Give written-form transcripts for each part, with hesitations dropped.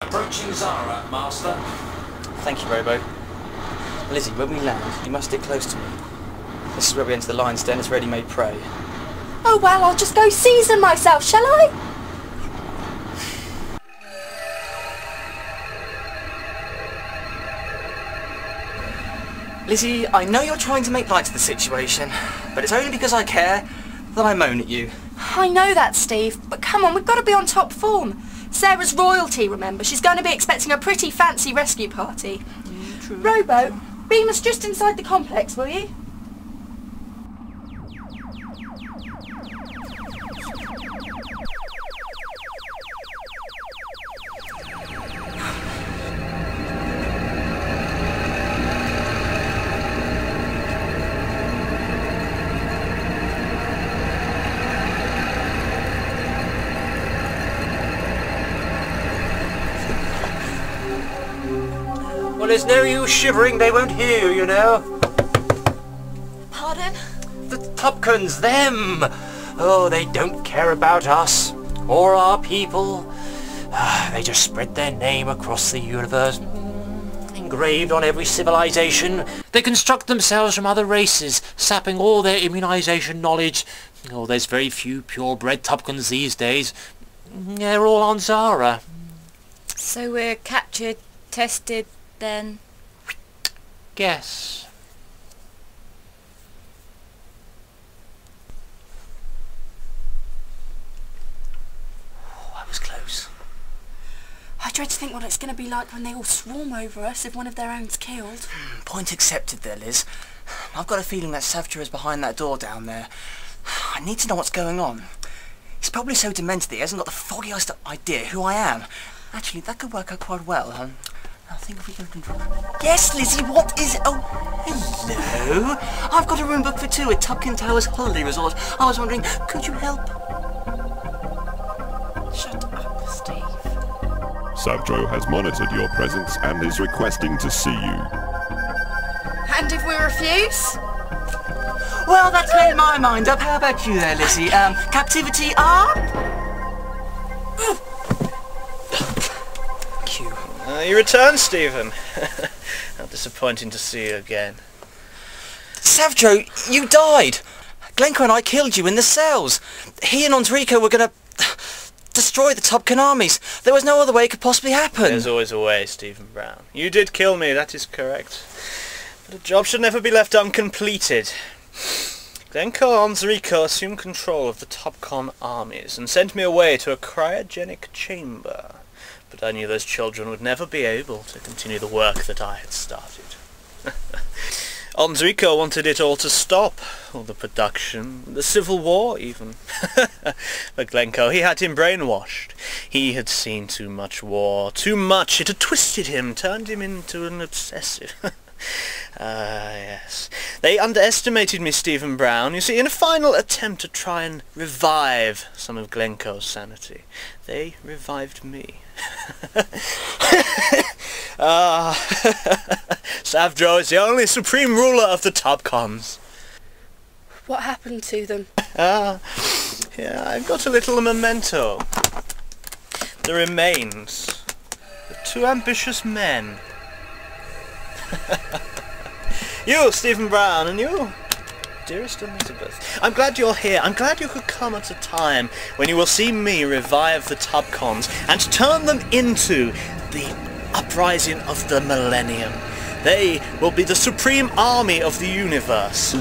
Approaching Zara, Master. Thank you, Robo. Lizzie, when we land, you must stick close to me. This is where we enter the lion's den as ready-made prey. Oh well, I'll just go season myself, shall I? Lizzie, I know you're trying to make light of the situation, but it's only because I care that I moan at you. I know that, Steve, but come on, we've got to be on top form. Sarah's royalty, remember? She's going to be expecting a pretty fancy rescue party. True. Robo, beam us just inside the complex, will you? Well, there's no use shivering, they won't hear you, you know. Pardon? The Tubcons, them! Oh, they don't care about us, or our people. They just spread their name across the universe, engraved on every civilization. They construct themselves from other races, sapping all their immunization knowledge. Oh, there's very few purebred Tubcons these days. They're all on Zara. So we're captured, tested, then? Guess. Oh, I was close. I dread to think what it's going to be like when they all swarm over us if one of their own's killed. Point accepted there, Liz. I've got a feeling that Savdro is behind that door down there. I need to know what's going on. He's probably so demented that he hasn't got the foggiest idea who I am. Actually, that could work out quite well, huh? I think if we can control... Yes, Lizzie, what is it? Oh, hello. I've got a room booked for two at Tubcon Towers Holiday Resort. I was wondering, could you help? Shut up, Steve. Savdro has monitored your presence and is requesting to see you. And if we refuse? Well, that's made my mind up. How about you there, Lizzie? Captivity up? Q. You returned, Stephen. How disappointing to see you again. Savdro, you died. Glencoe and I killed you in the cells. He and Enrico were going to destroy the Tubcon armies. There was no other way it could possibly happen. There's always a way, Stephen Brown. You did kill me, that is correct. But a job should never be left uncompleted. Glencoe and Enrico assumed control of the Tubcon armies and sent me away to a cryogenic chamber. But I knew those children would never be able to continue the work that I had started. Enrico wanted it all to stop, all the production, the civil war even. But Glencoe, he had him brainwashed. He had seen too much war, too much. It had twisted him, turned him into an obsessive. Yes. They underestimated me, Stephen Brown. You see, in a final attempt to try and revive some of Glencoe's sanity, they revived me. Savdro is the only supreme ruler of the Tubcons. What happened to them? Yeah, I've got a little memento. The remains of two ambitious men. You, Stephen Brown, and you, dearest Elizabeth. I'm glad you're here. I'm glad you could come at a time when you will see me revive the Tubcons and turn them into the uprising of the millennium. They will be the supreme army of the universe.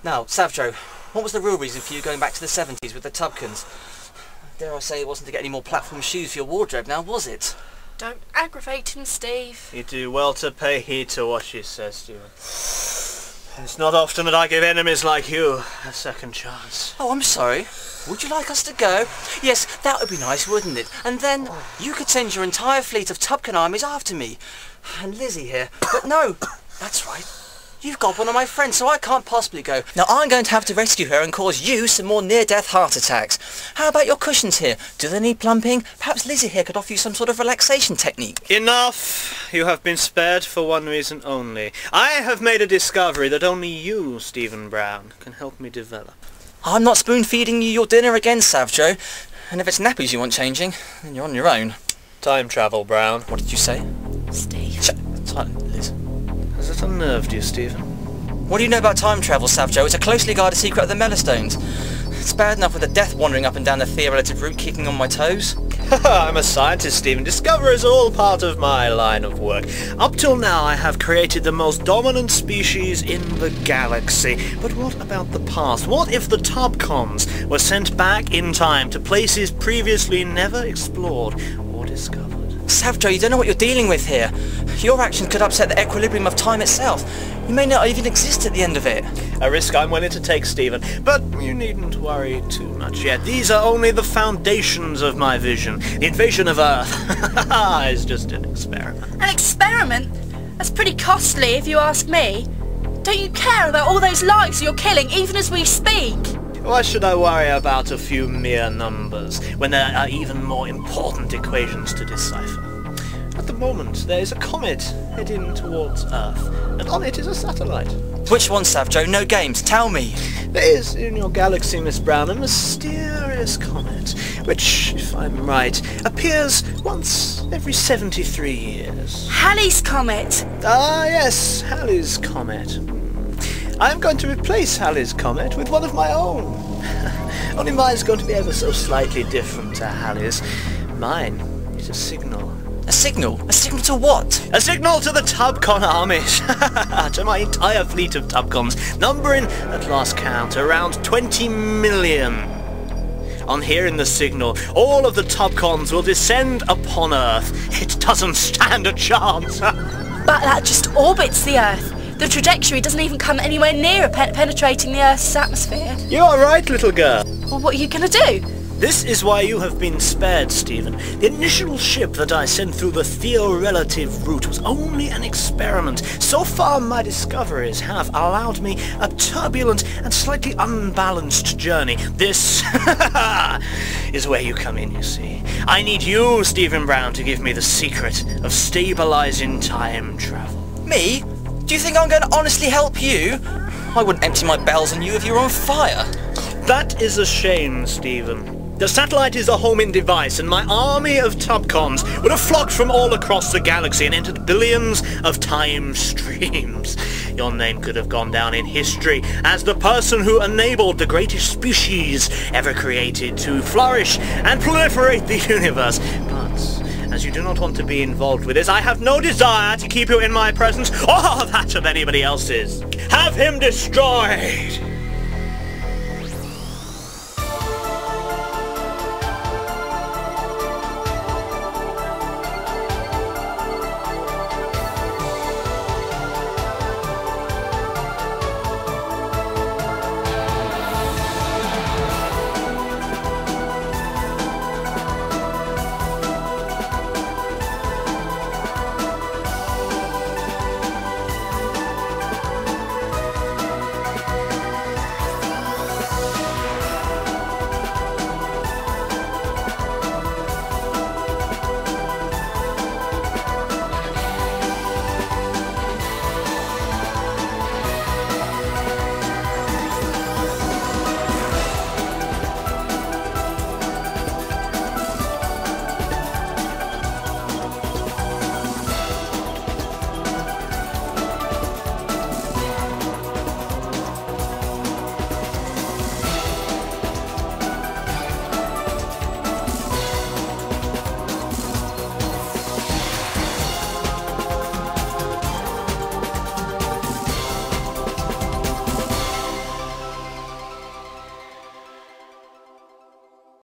Now, Savdro, what was the real reason for you going back to the 70s with the Tubcons? Dare I say it wasn't to get any more platform shoes for your wardrobe now, was it? Don't aggravate him, Steve. You do well to pay heed to what she says, Stephen. It's not often that I give enemies like you a second chance. Oh, I'm sorry. Would you like us to go? Yes, that would be nice, wouldn't it? And then you could send your entire fleet of Tubcon armies after me. And Lizzie here. But no, that's right. You've got one of my friends, so I can't possibly go. Now, I'm going to have to rescue her and cause you some more near-death heart attacks. How about your cushions here? Do they need plumping? Perhaps Lizzie here could offer you some sort of relaxation technique. Enough! You have been spared for one reason only. I have made a discovery that only you, Stephen Brown, can help me develop. I'm not spoon-feeding you your dinner again, Savdro. And if it's nappies you want changing, then you're on your own. Time travel, Brown. What did you say? Steve. Silent, Liz. Has it unnerved you, Stephen? What do you know about time travel, Savdro? It's a closely guarded secret of the Mellostones. It's bad enough with the death wandering up and down the theoretical route keeping on my toes. I'm a scientist, Stephen. Discoveries are all part of my line of work. Up till now, I have created the most dominant species in the galaxy. But what about the past? What if the Tubcons were sent back in time to places previously never explored or discovered? Savdro, you don't know what you're dealing with here. Your actions could upset the equilibrium of time itself. You may not even exist at the end of it. A risk I'm willing to take, Stephen. But you needn't worry too much yet. These are only the foundations of my vision. The invasion of Earth is just an experiment. An experiment? That's pretty costly if you ask me. Don't you care about all those lives you're killing even as we speak? Why should I worry about a few mere numbers when there are even more important equations to decipher? At the moment, there is a comet heading towards Earth, and on it is a satellite. Which one, Savdro? No games. Tell me. There is, in your galaxy, Miss Brown, a mysterious comet, which, if I'm right, appears once every 73 years. Halley's Comet. Ah, yes, Halley's Comet. I'm going to replace Halley's Comet with one of my own. Only mine's going to be ever so slightly different to Halley's. Mine is a signal. A signal? A signal to what? A signal to the Tubcon armies. To my entire fleet of Tubcons, numbering, at last count, around 20 million. On hearing the signal, all of the Tubcons will descend upon Earth. It doesn't stand a chance. But that just orbits the Earth. The trajectory doesn't even come anywhere near penetrating the Earth's atmosphere. You are right, little girl. Well, what are you going to do? This is why you have been spared, Stephen. The initial ship that I sent through the theorelative route was only an experiment. So far, my discoveries have allowed me a turbulent and slightly unbalanced journey. This is where you come in, you see. I need you, Stephen Brown, to give me the secret of stabilizing time travel. Me? Do you think I'm going to honestly help you? I wouldn't empty my bells on you if you were on fire. That is a shame, Stephen. The satellite is a homing device, and my army of Tubcons would have flocked from all across the galaxy and entered billions of time streams. Your name could have gone down in history as the person who enabled the greatest species ever created to flourish and proliferate the universe. But as you do not want to be involved with this, I have no desire to keep you in my presence or that of anybody else's. Have him destroyed!